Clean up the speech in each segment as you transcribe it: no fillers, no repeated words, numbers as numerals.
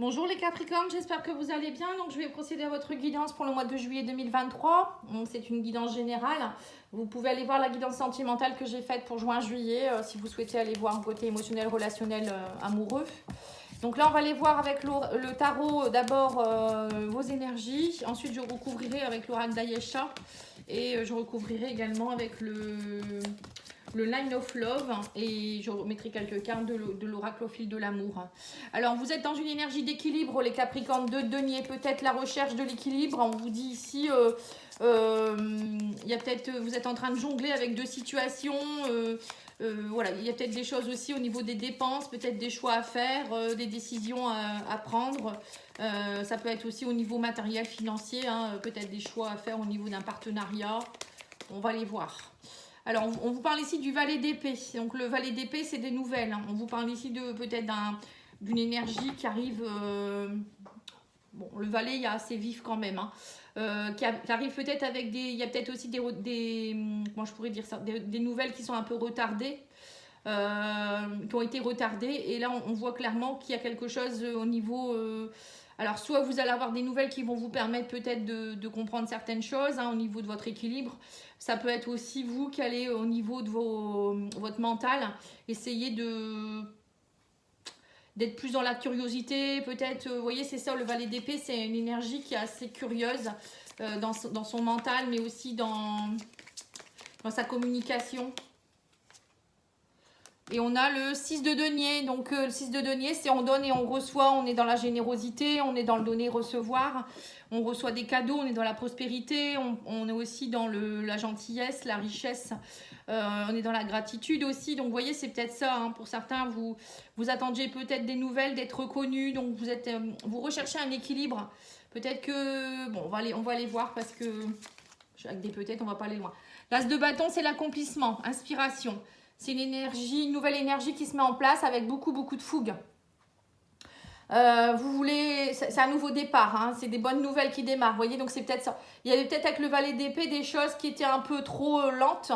Bonjour les Capricornes, j'espère que vous allez bien. Donc je vais procéder à votre guidance pour le mois de juillet 2023. Donc c'est une guidance générale. Vous pouvez aller voir la guidance sentimentale que j'ai faite pour juin-juillet si vous souhaitez aller voir un côté émotionnel, relationnel, amoureux. Donc là on va aller voir avec le tarot d'abord vos énergies. Ensuite je recouvrirai avec l'oracle d'Ayesha. Et je recouvrirai également avec le Line of Love et je mettrai quelques cartes de l'oracle au fil de l'amour. Alors vous êtes dans une énergie d'équilibre les Capricornes de denier, peut-être la recherche de l'équilibre. On vous dit ici il y a peut-être vous êtes en train de jongler avec deux situations. Voilà, il y a peut-être des choses aussi au niveau des dépenses, peut-être des choix à faire, des décisions à prendre. Ça peut être aussi au niveau matériel, financier, hein, peut-être des choix à faire au niveau d'un partenariat. On va les voir. Alors, on vous parle ici du valet d'épée. Donc, le valet d'épée, c'est des nouvelles. On vous parle ici de peut-être d'une énergie qui arrive... bon, le valet, il y a assez vif quand même. Hein, qui arrive peut-être avec des... Il y a peut-être aussi comment je pourrais dire ça, des nouvelles qui sont un peu retardées. Qui ont été retardées. Et là, on voit clairement qu'il y a quelque chose au niveau... alors, soit vous allez avoir des nouvelles qui vont vous permettre peut-être de comprendre certaines choses hein, au niveau de votre équilibre. Ça peut être aussi vous qui allez au niveau de votre mental essayer d'être plus dans la curiosité. Peut-être, vous voyez, c'est ça, le valet d'épée, c'est une énergie qui est assez curieuse dans son mental, mais aussi dans sa communication. Et on a le 6 de denier. Donc le 6 de denier, c'est on donne et on reçoit. On est dans la générosité, on est dans le donner-recevoir. On reçoit des cadeaux, on est dans la prospérité. On est aussi dans la gentillesse, la richesse. On est dans la gratitude aussi. Donc vous voyez, c'est peut-être ça. Hein. Pour certains, vous attendiez peut-être des nouvelles, d'être reconnus. Donc vous recherchez un équilibre. Peut-être que... Bon, on va aller voir parce que... Avec des peut-être, on va pas aller loin. L'as de bâton, c'est l'accomplissement, inspiration. C'est une nouvelle énergie qui se met en place avec beaucoup de fougue. Vous voulez, c'est un nouveau départ, hein, c'est des bonnes nouvelles qui démarrent, vous voyez, donc c'est peut-être ça. Il y avait peut-être avec le valet d'épée des choses qui étaient un peu trop lentes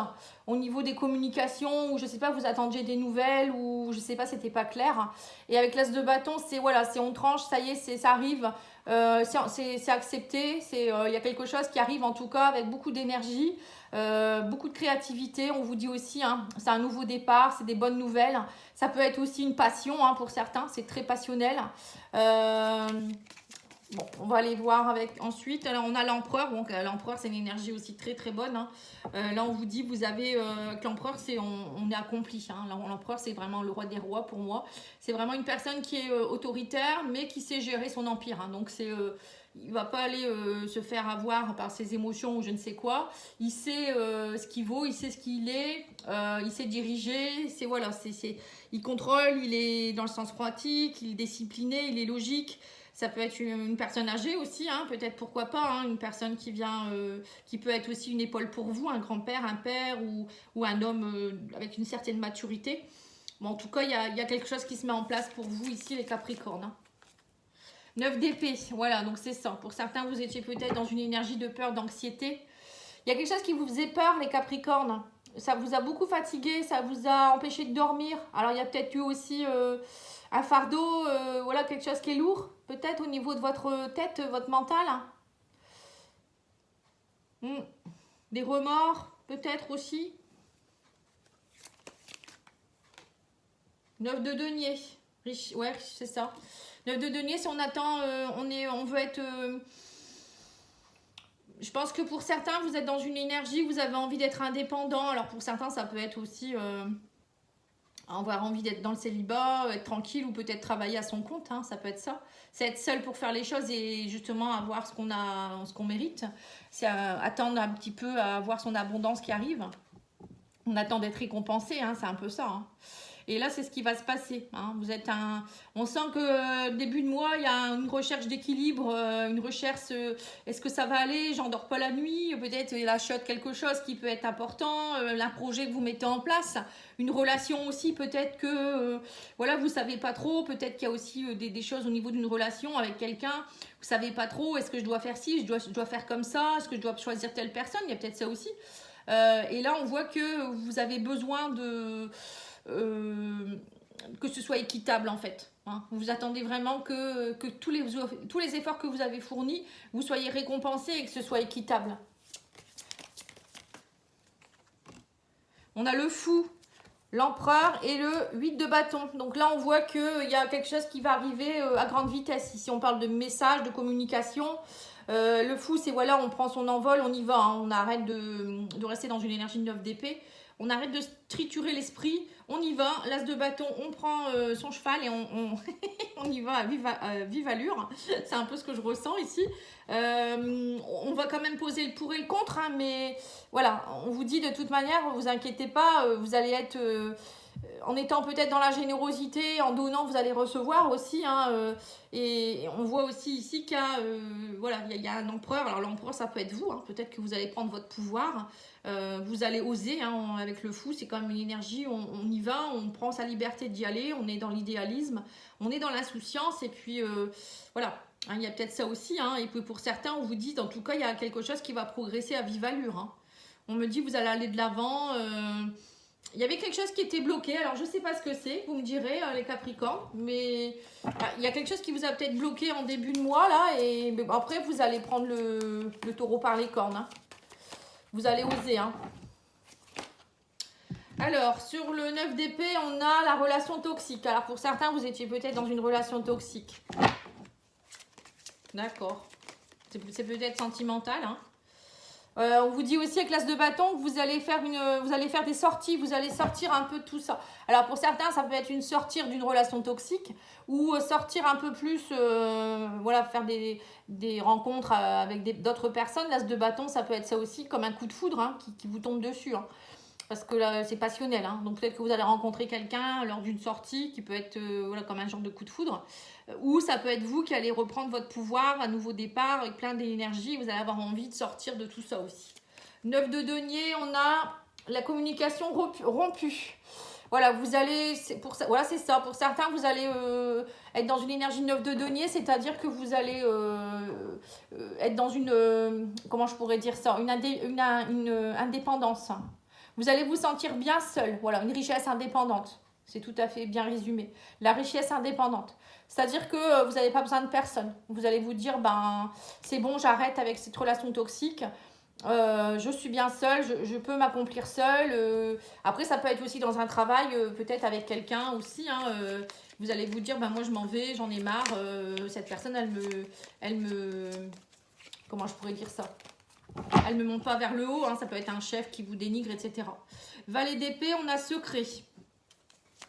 au niveau des communications, ou je sais pas, vous attendiez des nouvelles, ou je sais pas, c'était pas clair. Et avec l'as de bâton, c'est voilà, c'est on tranche, ça y est, ça arrive, c'est accepté, il y a quelque chose qui arrive en tout cas avec beaucoup d'énergie. Beaucoup de créativité, on vous dit aussi, hein, c'est un nouveau départ, c'est des bonnes nouvelles. Ça peut être aussi une passion hein, pour certains, c'est très passionnel. Bon, on va aller voir avec ensuite. Alors, on a l'empereur. Donc, l'empereur, c'est une énergie aussi très bonne. Hein. Là, on vous dit, vous avez que l'empereur, on est accompli. Hein. L'empereur, c'est vraiment le roi des rois pour moi. C'est vraiment une personne qui est autoritaire, mais qui sait gérer son empire. Hein. Donc, il ne va pas aller se faire avoir par ses émotions ou je ne sais quoi. Il sait ce qu'il vaut, il sait ce qu'il est, il sait diriger. Voilà, il contrôle, il est dans le sens pratique, il est discipliné, il est logique. Ça peut être une personne âgée aussi, hein, peut-être pourquoi pas, hein, une personne qui vient, qui peut être aussi une épaule pour vous, un grand-père, un père ou un homme avec une certaine maturité. Bon, en tout cas, il y a quelque chose qui se met en place pour vous ici, les Capricornes. Hein. 9 d'épée, voilà, donc c'est ça. Pour certains, vous étiez peut-être dans une énergie de peur, d'anxiété. Il y a quelque chose qui vous faisait peur, les Capricornes. Ça vous a beaucoup fatigué, ça vous a empêché de dormir. Alors, il y a peut-être eu aussi un fardeau, voilà, quelque chose qui est lourd. Peut-être au niveau de votre tête, votre mental. Des remords, peut-être aussi. 9 de denier. Riche, ouais, c'est ça. 9 de denier, si on attend, on veut être... je pense que pour certains, vous êtes dans une énergie, vous avez envie d'être indépendant. Alors pour certains, ça peut être aussi... avoir envie d'être dans le célibat, être tranquille ou peut-être travailler à son compte, hein, ça peut être ça. C'est être seul pour faire les choses et justement avoir ce qu'on mérite. C'est attendre un petit peu à avoir son abondance qui arrive. On attend d'être récompensé, hein, c'est un peu ça. Hein. Et là, c'est ce qui va se passer. Hein. On sent que début de mois, il y a une recherche d'équilibre, une recherche, est-ce que ça va aller? J'en dors pas la nuit, peut-être il achote quelque chose qui peut être important, un projet que vous mettez en place, une relation aussi, peut-être que voilà, vous savez pas trop, peut-être qu'il y a aussi des choses au niveau d'une relation avec quelqu'un, vous savez pas trop, est-ce que je dois faire ci, je dois faire comme ça, est-ce que je dois choisir telle personne, il y a peut-être ça aussi. Et là, on voit que vous avez besoin que ce soit équitable en fait. Hein. Vous attendez vraiment que tous les efforts que vous avez fournis, vous soyez récompensés et que ce soit équitable. On a le fou, l'empereur et le 8 de bâton. Donc là, on voit qu'il y a quelque chose qui va arriver à grande vitesse. Ici, on parle de message, de communication. Le fou, c'est voilà, on prend son envol, on y va. Hein. On arrête de rester dans une énergie de 9 d'épée. On arrête de triturer l'esprit. On y va. L'as de bâton, on prend son cheval et on y va à vive allure. C'est un peu ce que je ressens ici. On va quand même poser le pour et le contre. Hein, mais voilà, on vous dit de toute manière, vous inquiétez pas, vous allez être... en étant peut-être dans la générosité, en donnant, vous allez recevoir aussi. Hein, et on voit aussi ici qu'il y a, voilà, il y a un empereur. Alors l'empereur, ça peut être vous. Hein, peut-être que vous allez prendre votre pouvoir. Vous allez oser. Hein, avec le fou, c'est quand même une énergie. On y va, on prend sa liberté d'y aller. On est dans l'idéalisme. On est dans l'insouciance. Et puis, voilà. Hein, il y a peut-être ça aussi. Hein, et puis pour certains, on vous dit, en tout cas, il y a quelque chose qui va progresser à vive allure. Hein. On me dit, vous allez aller de l'avant. Il y avait quelque chose qui était bloqué, alors je ne sais pas ce que c'est, vous me direz les Capricornes, mais il y a quelque chose qui vous a peut-être bloqué en début de mois là, et après vous allez prendre le taureau par les cornes. Hein. Vous allez oser. Hein. Alors, sur le 9 d'épée, on a la relation toxique. Alors pour certains, vous étiez peut-être dans une relation toxique. D'accord. C'est peut-être sentimental, hein. On vous dit aussi avec l'as de bâton que vous allez faire des sorties, vous allez sortir un peu de tout ça. Alors pour certains, ça peut être une sortir d'une relation toxique ou sortir un peu plus, voilà, faire des rencontres avec d'autres personnes. L'as de bâton, ça peut être ça aussi, comme un coup de foudre hein, qui vous tombe dessus. Hein. Parce que là, c'est passionnel. Hein. Donc peut-être que vous allez rencontrer quelqu'un lors d'une sortie qui peut être voilà, comme un genre de coup de foudre. Ou ça peut être vous qui allez reprendre votre pouvoir, un nouveau départ avec plein d'énergie. Vous allez avoir envie de sortir de tout ça aussi. 9 de denier, on a la communication rompue. Voilà, vous allez, voilà, c'est ça. Pour certains, vous allez être dans une énergie 9 de denier, c'est-à-dire que vous allez être dans une, comment je pourrais dire ça, une indépendance. Vous allez vous sentir bien seul. Voilà, une richesse indépendante. C'est tout à fait bien résumé. La richesse indépendante. C'est-à-dire que vous n'avez pas besoin de personne. Vous allez vous dire, ben, c'est bon, j'arrête avec cette relation toxique. Je suis bien seule, je peux m'accomplir seule. Après, ça peut être aussi dans un travail, peut-être avec quelqu'un aussi. Hein, vous allez vous dire, ben, moi, je m'en vais, j'en ai marre. Cette personne, elle me... Comment je pourrais dire ça ? Elle ne monte pas vers le haut, hein, ça peut être un chef qui vous dénigre, etc. Valet d'épée, on a secret.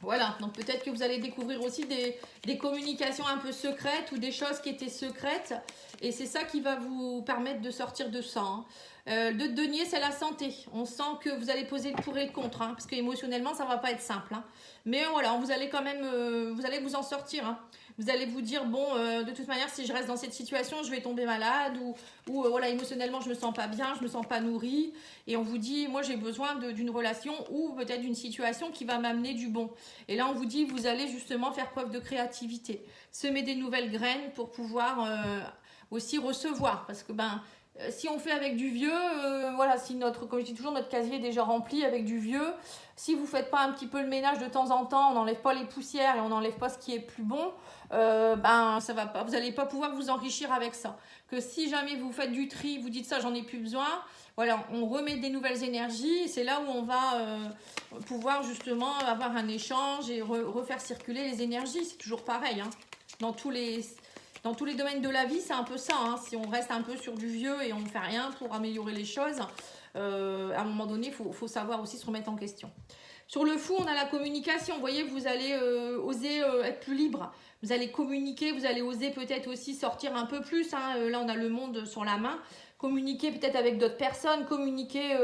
Voilà, donc peut-être que vous allez découvrir aussi des communications un peu secrètes ou des choses qui étaient secrètes. Et c'est ça qui va vous permettre de sortir de ça. Hein. Le denier, c'est la santé. On sent que vous allez poser le pour et le contre. Hein, parce qu'émotionnellement, ça ne va pas être simple. Hein. Mais voilà, vous allez quand même vous allez vous en sortir. Hein. Vous allez vous dire, bon, de toute manière, si je reste dans cette situation, je vais tomber malade. Ou voilà, émotionnellement, je ne me sens pas bien, je ne me sens pas nourrie. Et on vous dit, moi, j'ai besoin d'une relation ou peut-être d'une situation qui va m'amener du bon. Et là, on vous dit, vous allez justement faire preuve de créativité. Semer des nouvelles graines pour pouvoir aussi recevoir. Parce que, si on fait avec du vieux, voilà, si comme je dis toujours, notre casier est déjà rempli avec du vieux, si vous ne faites pas un petit peu le ménage de temps en temps, on n'enlève pas les poussières et on n'enlève pas ce qui est plus bon, ça va pas, vous n'allez pas pouvoir vous enrichir avec ça. Que si jamais vous faites du tri, vous dites ça, j'en ai plus besoin, voilà, on remet des nouvelles énergies, et c'est là où on va pouvoir justement avoir un échange et refaire circuler les énergies, c'est toujours pareil, hein, dans tous les domaines de la vie, c'est un peu ça. Hein. Si on reste un peu sur du vieux et on ne fait rien pour améliorer les choses, à un moment donné, il faut savoir aussi se remettre en question. Sur le fou, on a la communication. Vous voyez, vous allez oser être plus libre. Vous allez communiquer, vous allez oser peut-être aussi sortir un peu plus. Hein. Là, on a le monde sur la main. Communiquer peut-être avec d'autres personnes, communiquer,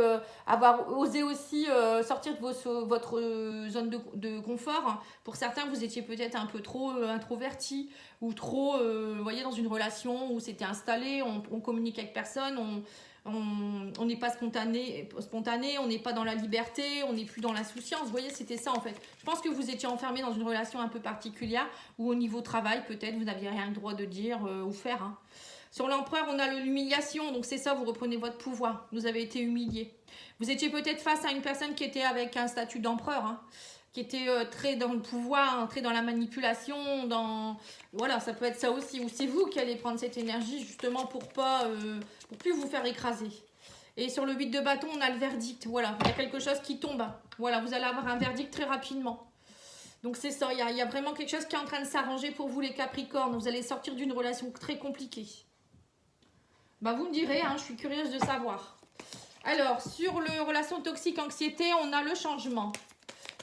avoir osé aussi sortir de votre zone de confort. Pour certains, vous étiez peut-être un peu trop introverti ou trop, voyez, dans une relation où c'était installé, on communique avec personne, on n'est pas spontané, on n'est pas dans la liberté, on n'est plus dans l'insouciance. Vous voyez, c'était ça en fait. Je pense que vous étiez enfermé dans une relation un peu particulière où au niveau travail, peut-être, vous n'aviez rien le droit de dire ou faire. Hein. Sur l'empereur, on a l'humiliation, donc c'est ça, vous reprenez votre pouvoir. Vous avez été humilié. Vous étiez peut-être face à une personne qui était avec un statut d'empereur. Hein. qui était très dans le pouvoir, hein, très dans la manipulation, dans... Voilà, ça peut être ça aussi. Ou c'est vous qui allez prendre cette énergie justement pour plus vous faire écraser. Et sur le 8 de bâton, on a le verdict. Voilà, il y a quelque chose qui tombe. Voilà, vous allez avoir un verdict très rapidement. Donc c'est ça, il y a vraiment quelque chose qui est en train de s'arranger pour vous les Capricornes. Vous allez sortir d'une relation très compliquée. Bah, vous me direz, hein, je suis curieuse de savoir. Alors, sur les relations toxiques, anxiété, on a le changement.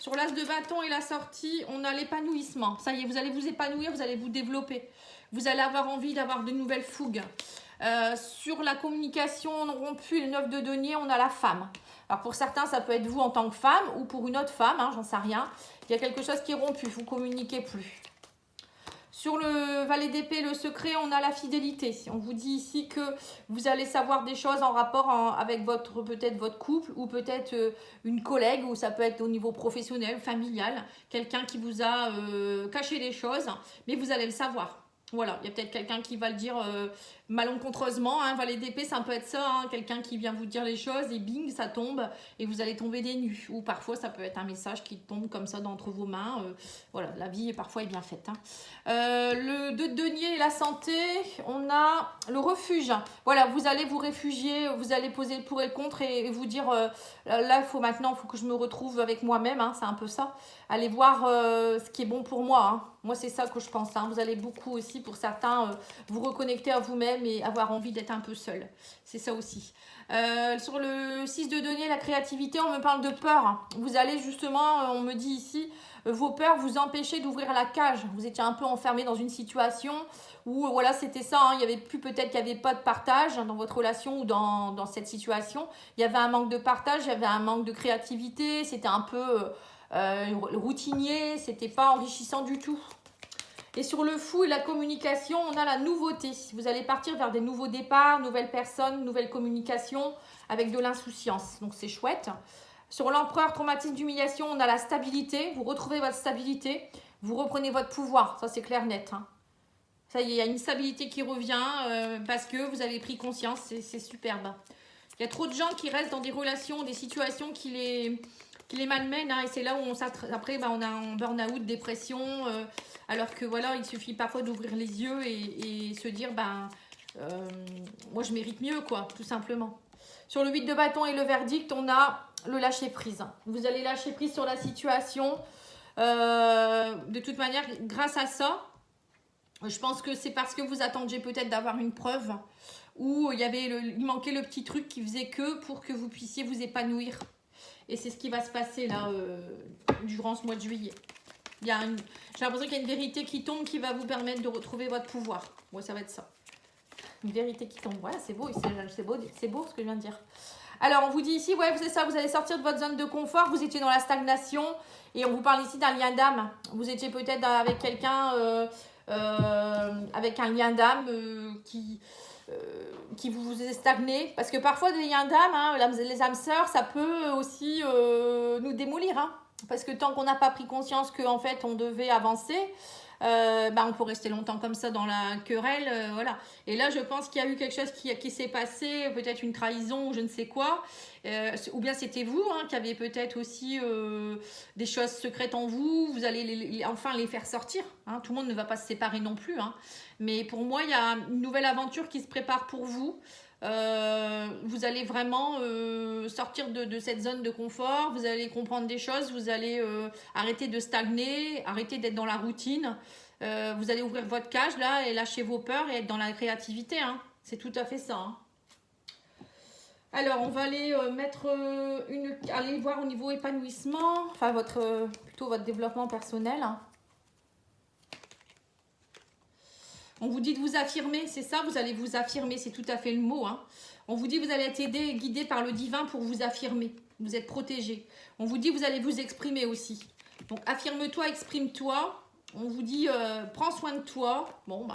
Sur l'as de bâton et la sortie, on a l'épanouissement. Ça y est, vous allez vous épanouir, vous allez vous développer. Vous allez avoir envie d'avoir de nouvelles fougues. Sur la communication rompue et le 9 de denier, on a la femme. Alors pour certains, ça peut être vous en tant que femme ou pour une autre femme, hein, j'en sais rien. Il y a quelque chose qui est rompu, vous ne communiquez plus. Sur le valet d'épée, le secret, on a la fidélité. On vous dit ici que vous allez savoir des choses en rapport avec peut-être votre couple ou peut-être une collègue, ou ça peut être au niveau professionnel, familial. Quelqu'un qui vous a caché des choses, mais vous allez le savoir. Voilà, il y a peut-être quelqu'un qui va le dire malencontreusement, hein, valet d'épée, ça peut être ça, hein, quelqu'un qui vient vous dire les choses et bing, ça tombe et vous allez tomber des nues. Ou parfois, ça peut être un message qui tombe comme ça d'entre vos mains. Voilà, la vie parfois est bien faite. Hein. Le 2 de denier et la santé, on a le refuge. Voilà, vous allez vous réfugier, vous allez poser le pour et le contre et vous dire, là, il faut que je me retrouve avec moi-même, hein, c'est un peu ça. Allez voir ce qui est bon pour moi. Hein. Moi, c'est ça que je pense. Hein. Vous allez beaucoup aussi, pour certains, vous reconnecter à vous-même et avoir envie d'être un peu seul. C'est ça aussi. Sur le 6 de denier, la créativité, on me parle de peur. Vous allez justement, on me dit ici, vos peurs vous empêchaient d'ouvrir la cage. Vous étiez un peu enfermé dans une situation où, voilà, c'était ça. Hein. Il y avait plus, peut-être qu'il n'y avait pas de partage dans votre relation ou dans cette situation. Il y avait un manque de partage, il y avait un manque de créativité. C'était un peu... routinier, c'était pas enrichissant du tout. Et sur le fou et la communication, on a la nouveauté. Vous allez partir vers des nouveaux départs, nouvelles personnes, nouvelles communications avec de l'insouciance. Donc c'est chouette. Sur l'empereur, traumatisme d'humiliation, on a la stabilité. Vous retrouvez votre stabilité. Vous reprenez votre pouvoir. Ça c'est clair net. Hein. Ça y est, il y a une stabilité qui revient parce que vous avez pris conscience. C'est superbe. Il y a trop de gens qui restent dans des relations, des situations qui les malmènent. Hein, et c'est là où après, on a un burn-out, dépression. Alors que voilà, il suffit parfois d'ouvrir les yeux et se dire, moi je mérite mieux, quoi, tout simplement. Sur le 8 de bâton et le verdict, on a le lâcher prise. Vous allez lâcher prise sur la situation. De toute manière, grâce à ça, je pense que c'est parce que vous attendiez peut-être d'avoir une preuve où il manquait le petit truc qui faisait que pour que vous puissiez vous épanouir. Et c'est ce qui va se passer là durant ce mois de juillet. J'ai l'impression qu'il y a une vérité qui tombe qui va vous permettre de retrouver votre pouvoir. Ouais, ça va être ça. Une vérité qui tombe. Voilà, c'est beau, c'est beau ce que je viens de dire. Alors, on vous dit ici, ouais, c'est ça, vous allez sortir de votre zone de confort. Vous étiez dans la stagnation et on vous parle ici d'un lien d'âme. Vous étiez peut-être avec quelqu'un, avec un lien d'âme qui vous faisait stagner. Parce que parfois, des liens d'âme, hein, les âmes sœurs, ça peut aussi nous démolir. Hein. Parce que tant qu'on n'a pas pris conscience qu'en fait, on devait avancer, on peut rester longtemps comme ça dans la querelle. Voilà. Et là, je pense qu'il y a eu quelque chose qui s'est passé, peut-être une trahison ou je ne sais quoi. Ou bien c'était vous qui avez peut-être aussi des choses secrètes en vous. Vous allez enfin les faire sortir. Hein. Tout le monde ne va pas se séparer non plus. Hein. Mais pour moi, il y a une nouvelle aventure qui se prépare pour vous. Vous allez vraiment sortir de cette zone de confort, vous allez comprendre des choses, vous allez arrêter de stagner, arrêter d'être dans la routine, vous allez ouvrir votre cage là et lâcher vos peurs et être dans la créativité, hein. C'est tout à fait ça. Hein. Alors on va aller aller voir au niveau épanouissement, enfin plutôt votre développement personnel. On vous dit de vous affirmer, c'est ça, vous allez vous affirmer, c'est tout à fait le mot. Hein. On vous dit que vous allez être aidé et guidé par le divin pour vous affirmer. Vous êtes protégé. On vous dit que vous allez vous exprimer aussi. Donc affirme-toi, exprime-toi. On vous dit prends soin de toi. Bon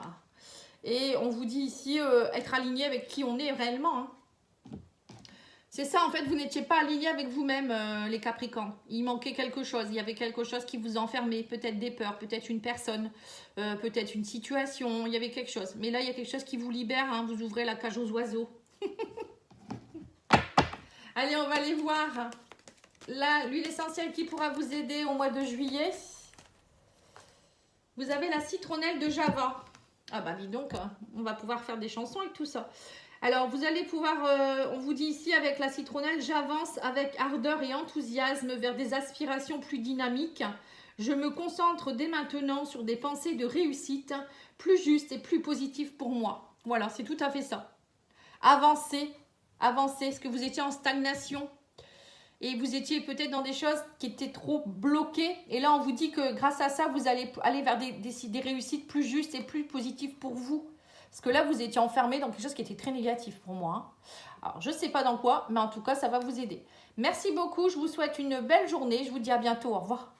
et on vous dit ici être aligné avec qui on est réellement. Hein. C'est ça, en fait, vous n'étiez pas aligné avec vous-même, les Capricornes. Il manquait quelque chose, il y avait quelque chose qui vous enfermait, peut-être des peurs, peut-être une personne, peut-être une situation, il y avait quelque chose. Mais là, il y a quelque chose qui vous libère, hein, vous ouvrez la cage aux oiseaux. Allez, on va aller voir l'huile essentielle qui pourra vous aider au mois de juillet. Vous avez la citronnelle de Java. Ah bah dis donc, on va pouvoir faire des chansons avec tout ça. Alors, vous allez pouvoir, on vous dit ici, avec la citronnelle, j'avance avec ardeur et enthousiasme vers des aspirations plus dynamiques. Je me concentre dès maintenant sur des pensées de réussite plus justes et plus positives pour moi. Voilà, c'est tout à fait ça. Avancez, avancez. Est-ce que vous étiez en stagnation? Et vous étiez peut-être dans des choses qui étaient trop bloquées. Et là, on vous dit que grâce à ça, vous allez aller vers des réussites plus justes et plus positives pour vous. Parce que là, vous étiez enfermé dans quelque chose qui était très négatif pour moi. Hein. Alors, je ne sais pas dans quoi, mais en tout cas, ça va vous aider. Merci beaucoup. Je vous souhaite une belle journée. Je vous dis à bientôt. Au revoir.